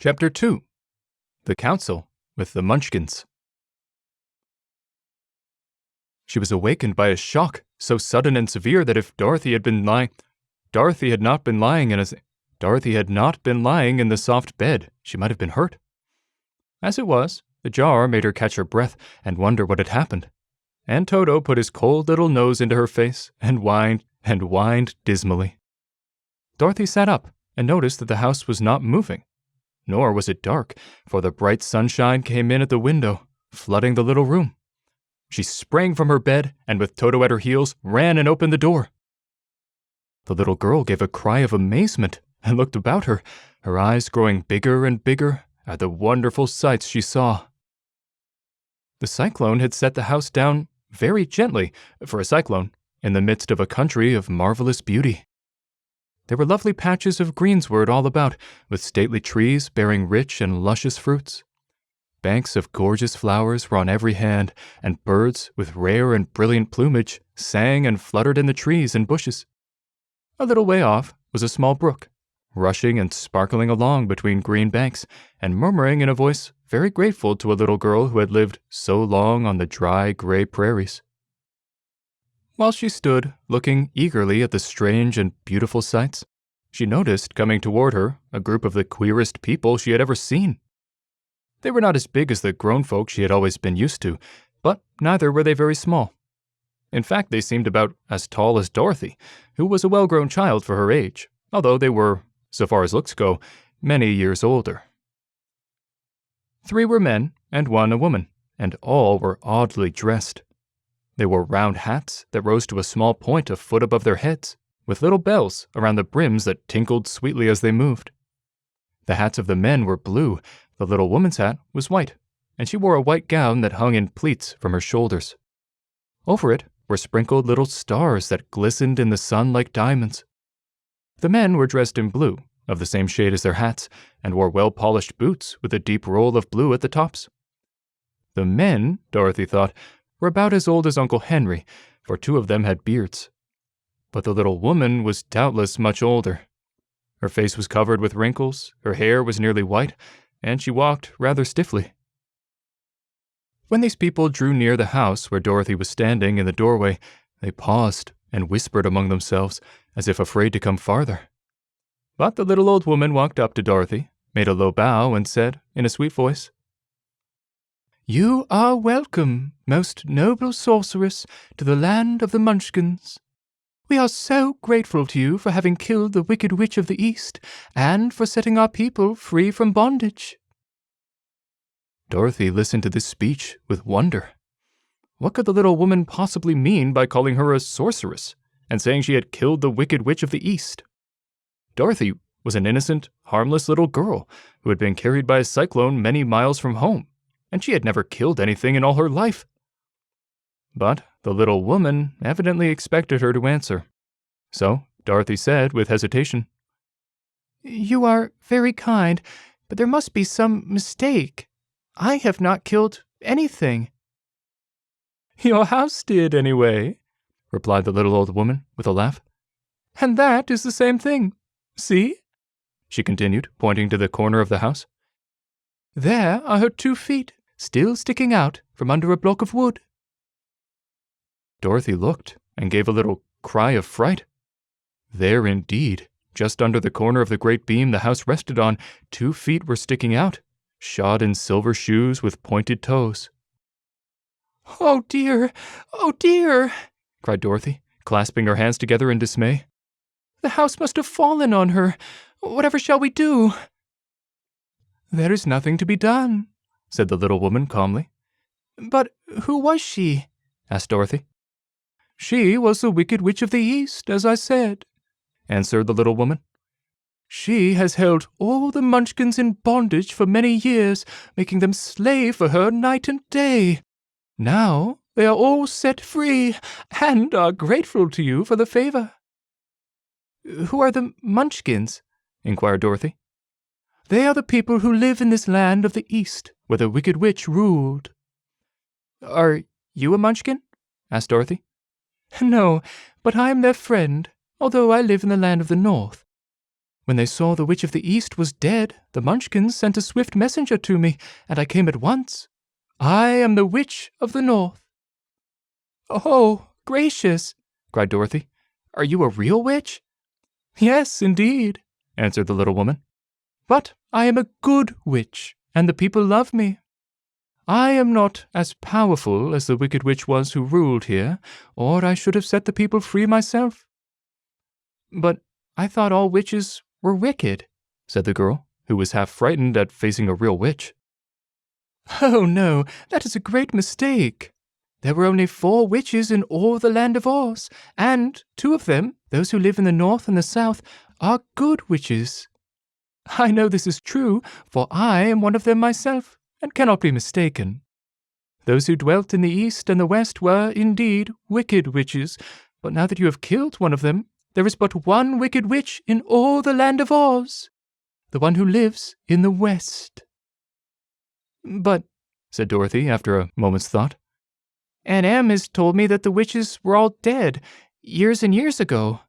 Chapter 2. The Council with the Munchkins. She was awakened by a shock so sudden and severe that if Dorothy had not been lying in the soft bed, she might have been hurt. As it was, the jar made her catch her breath and wonder what had happened. And Toto put his cold little nose into her face and whined dismally. Dorothy sat up and noticed that the house was not moving. Nor was it dark, for the bright sunshine came in at the window, flooding the little room. She sprang from her bed and, with Toto at her heels, ran and opened the door. The little girl gave a cry of amazement and looked about her, her eyes growing bigger and bigger at the wonderful sights she saw. The cyclone had set the house down very gently, for a cyclone, in the midst of a country of marvelous beauty. There were lovely patches of greensward all about, with stately trees bearing rich and luscious fruits. Banks of gorgeous flowers were on every hand, and birds with rare and brilliant plumage sang and fluttered in the trees and bushes. A little way off was a small brook, rushing and sparkling along between green banks, and murmuring in a voice very grateful to a little girl who had lived so long on the dry, gray prairies. While she stood, looking eagerly at the strange and beautiful sights, she noticed coming toward her a group of the queerest people she had ever seen. They were not as big as the grown folk she had always been used to, but neither were they very small. In fact, they seemed about as tall as Dorothy, who was a well-grown child for her age, although they were, so far as looks go, many years older. 3 were men and 1 a woman, and all were oddly dressed. They wore round hats that rose to a small point a foot above their heads, with little bells around the brims that tinkled sweetly as they moved. The hats of the men were blue, the little woman's hat was white, and she wore a white gown that hung in pleats from her shoulders. Over it were sprinkled little stars that glistened in the sun like diamonds. The men were dressed in blue, of the same shade as their hats, and wore well-polished boots with a deep roll of blue at the tops. The men, Dorothy thought, were about as old as Uncle Henry, for 2 of them had beards. But the little woman was doubtless much older. Her face was covered with wrinkles, her hair was nearly white, and she walked rather stiffly. When these people drew near the house where Dorothy was standing in the doorway, they paused and whispered among themselves, as if afraid to come farther. But the little old woman walked up to Dorothy, made a low bow, and said, in a sweet voice, "You are welcome, most noble sorceress, to the land of the Munchkins. We are so grateful to you for having killed the wicked witch of the East, and for setting our people free from bondage." Dorothy listened to this speech with wonder. What could the little woman possibly mean by calling her a sorceress, and saying she had killed the wicked witch of the East? Dorothy was an innocent, harmless little girl who had been carried by a cyclone many miles from home, and she had never killed anything in all her life. But the little woman evidently expected her to answer. So Dorothy said with hesitation, "You are very kind, but there must be some mistake. I have not killed anything." "Your house did, anyway," replied the little old woman with a laugh. "And that is the same thing. See?" she continued, pointing to the corner of the house. "There are her 2 feet, still sticking out from under a block of wood." Dorothy looked and gave a little cry of fright. There indeed, just under the corner of the great beam the house rested on, 2 feet were sticking out, shod in silver shoes with pointed toes. "Oh dear! Oh dear!" cried Dorothy, clasping her hands together in dismay. "The house must have fallen on her. Whatever shall we do?" "There is nothing to be done," said the little woman calmly. "But who was she?" asked Dorothy. "She was the Wicked Witch of the East, as I said," answered the little woman. "She has held all the Munchkins in bondage for many years, making them slave for her night and day. Now they are all set free, and are grateful to you for the favor." "Who are the Munchkins?" inquired Dorothy. "They are the people who live in this land of the East, where the Wicked Witch ruled." "Are you a Munchkin?" asked Dorothy. "No, but I am their friend, although I live in the land of the North. When they saw the Witch of the East was dead, the Munchkins sent a swift messenger to me, and I came at once. I am the Witch of the North." "Oh, gracious!" cried Dorothy. "Are you a real witch?" "Yes, indeed," answered the little woman. "But I am a good witch, and the people love me. I am not as powerful as the wicked witch was who ruled here, or I should have set the people free myself." "But I thought all witches were wicked," said the girl, who was half frightened at facing a real witch. "Oh, no, that is a great mistake. There were only 4 witches in all the land of Oz, and 2 of them, those who live in the north and the south, are good witches. I know this is true, for I am one of them myself, and cannot be mistaken. Those who dwelt in the east and the west were, indeed, wicked witches, but now that you have killed one of them, there is but one wicked witch in all the land of Oz, the one who lives in the west." "But," said Dorothy after a moment's thought, "Aunt Em has told me that the witches were all dead, years and years ago."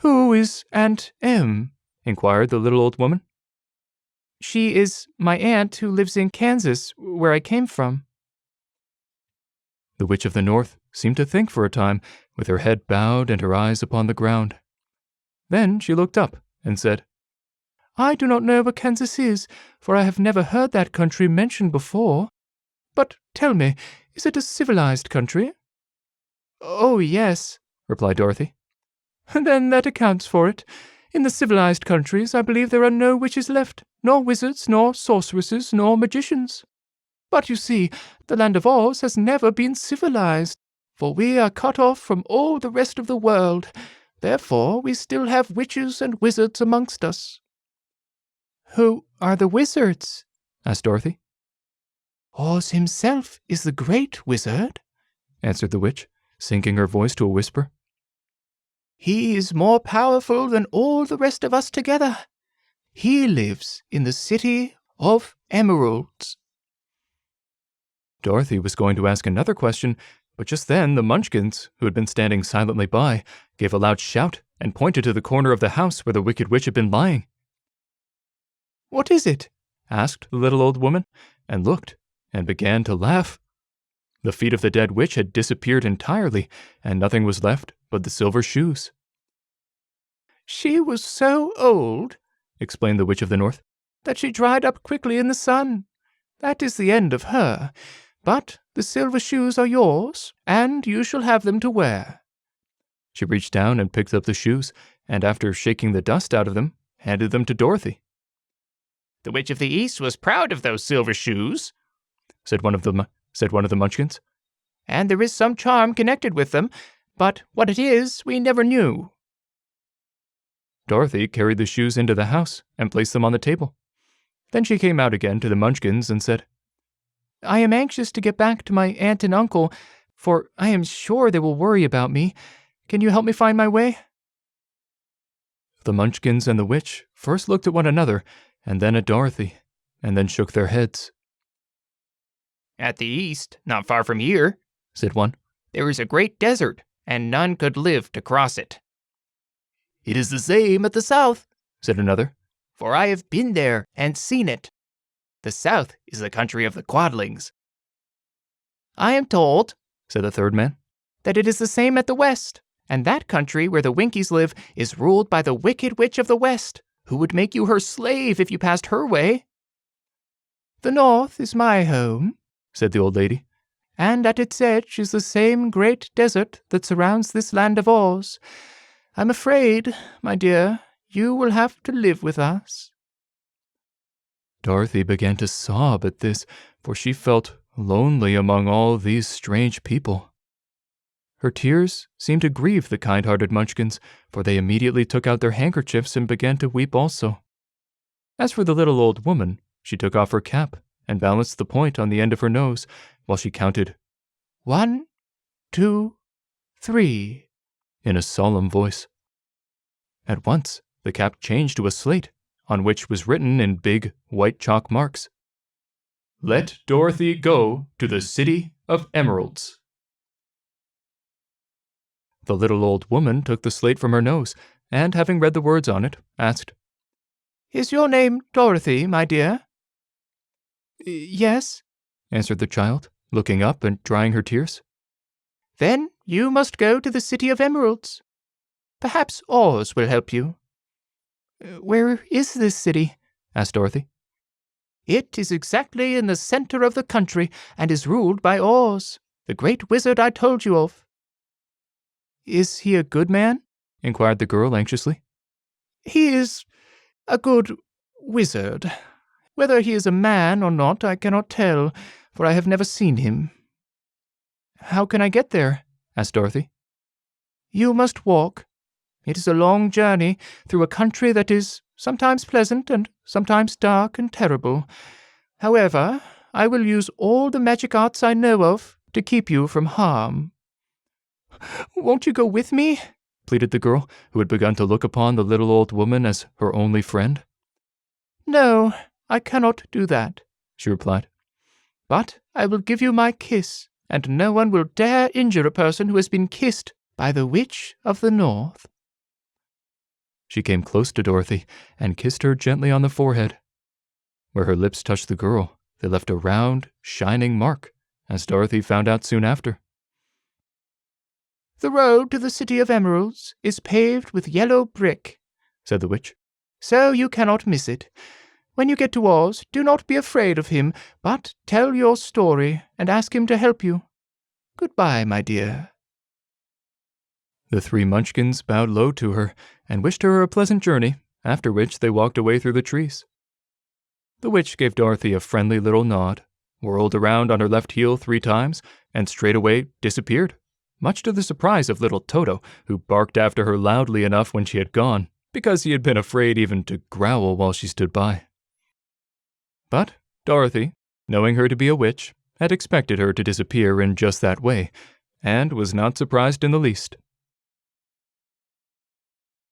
"Who is Aunt Em?" inquired the little old woman. "She is my aunt who lives in Kansas, where I came from." The Witch of the North seemed to think for a time, with her head bowed and her eyes upon the ground. Then she looked up and said, "I do not know where Kansas is, for I have never heard that country mentioned before. But tell me, is it a civilized country?" "Oh, yes," replied Dorothy. "Then that accounts for it. In the civilized countries, I believe there are no witches left, nor wizards, nor sorceresses, nor magicians. But you see, the land of Oz has never been civilized, for we are cut off from all the rest of the world. Therefore, we still have witches and wizards amongst us." "Who are the wizards?" asked Dorothy. "Oz himself is the great wizard," answered the witch, sinking her voice to a whisper. "He is more powerful than all the rest of us together. He lives in the city of Emeralds." Dorothy was going to ask another question, but just then the Munchkins, who had been standing silently by, gave a loud shout and pointed to the corner of the house where the wicked witch had been lying. "What is it?" asked the little old woman, and looked, and began to laugh. The feet of the dead witch had disappeared entirely, and nothing was left but the silver shoes. "She was so old," explained the Witch of the North, "that she dried up quickly in the sun. That is the end of her. But the silver shoes are yours, and you shall have them to wear." She reached down and picked up the shoes, and after shaking the dust out of them, handed them to Dorothy. "The Witch of the East was proud of those silver shoes," said one of the Munchkins. "And there is some charm connected with them, but what it is, we never knew." Dorothy carried the shoes into the house and placed them on the table. Then she came out again to the Munchkins and said, "I am anxious to get back to my aunt and uncle, for I am sure they will worry about me. Can you help me find my way?" The Munchkins and the witch first looked at one another, and then at Dorothy, and then shook their heads. "At the east, not far from here," said one, "there is a great desert, and none could live to cross it." "It is the same at the south," said another, "for I have been there and seen it. The south is the country of the Quadlings." "I am told," said the third man, "that it is the same at the west, and that country where the Winkies live is ruled by the Wicked Witch of the West, who would make you her slave if you passed her way." "The north is my home," said the old lady, "and at its edge is the same great desert that surrounds this land of Oz. I'm afraid, my dear, you will have to live with us." Dorothy began to sob at this, for she felt lonely among all these strange people. Her tears seemed to grieve the kind-hearted Munchkins, for they immediately took out their handkerchiefs and began to weep also. As for the little old woman, she took off her cap and balanced the point on the end of her nose, while she counted 1, 2, 3 in a solemn voice. At once, the cap changed to a slate, on which was written in big white chalk marks, "Let Dorothy go to the City of Emeralds." The little old woman took the slate from her nose and having read the words on it, asked, "Is your name Dorothy, my dear?" "Yes," answered the child, looking up and drying her tears. "Then you must go to the City of Emeralds. Perhaps Oz will help you." "Where is this city?" asked Dorothy. "It is exactly in the center of the country and is ruled by Oz, the great wizard I told you of." "Is he a good man?" inquired the girl anxiously. "He is a good wizard. Whether he is a man or not, I cannot tell, for I have never seen him." "How can I get there?" asked Dorothy. "You must walk. It is a long journey through a country that is sometimes pleasant and sometimes dark and terrible. However, I will use all the magic arts I know of to keep you from harm." "Won't you go with me?" pleaded the girl, who had begun to look upon the little old woman as her only friend. "No, I cannot do that," she replied. "But I will give you my kiss, and no one will dare injure a person who has been kissed by the Witch of the North." She came close to Dorothy and kissed her gently on the forehead. Where her lips touched the girl, they left a round, shining mark, as Dorothy found out soon after. "The road to the City of Emeralds is paved with yellow brick," said the witch, "so you cannot miss it. When you get to Oz, do not be afraid of him, but tell your story and ask him to help you. Goodbye, my dear." The three Munchkins bowed low to her and wished her a pleasant journey, after which they walked away through the trees. The witch gave Dorothy a friendly little nod, whirled around on her left heel 3 times, and straightway disappeared, much to the surprise of little Toto, who barked after her loudly enough when she had gone, because he had been afraid even to growl while she stood by. But Dorothy, knowing her to be a witch, had expected her to disappear in just that way, and was not surprised in the least.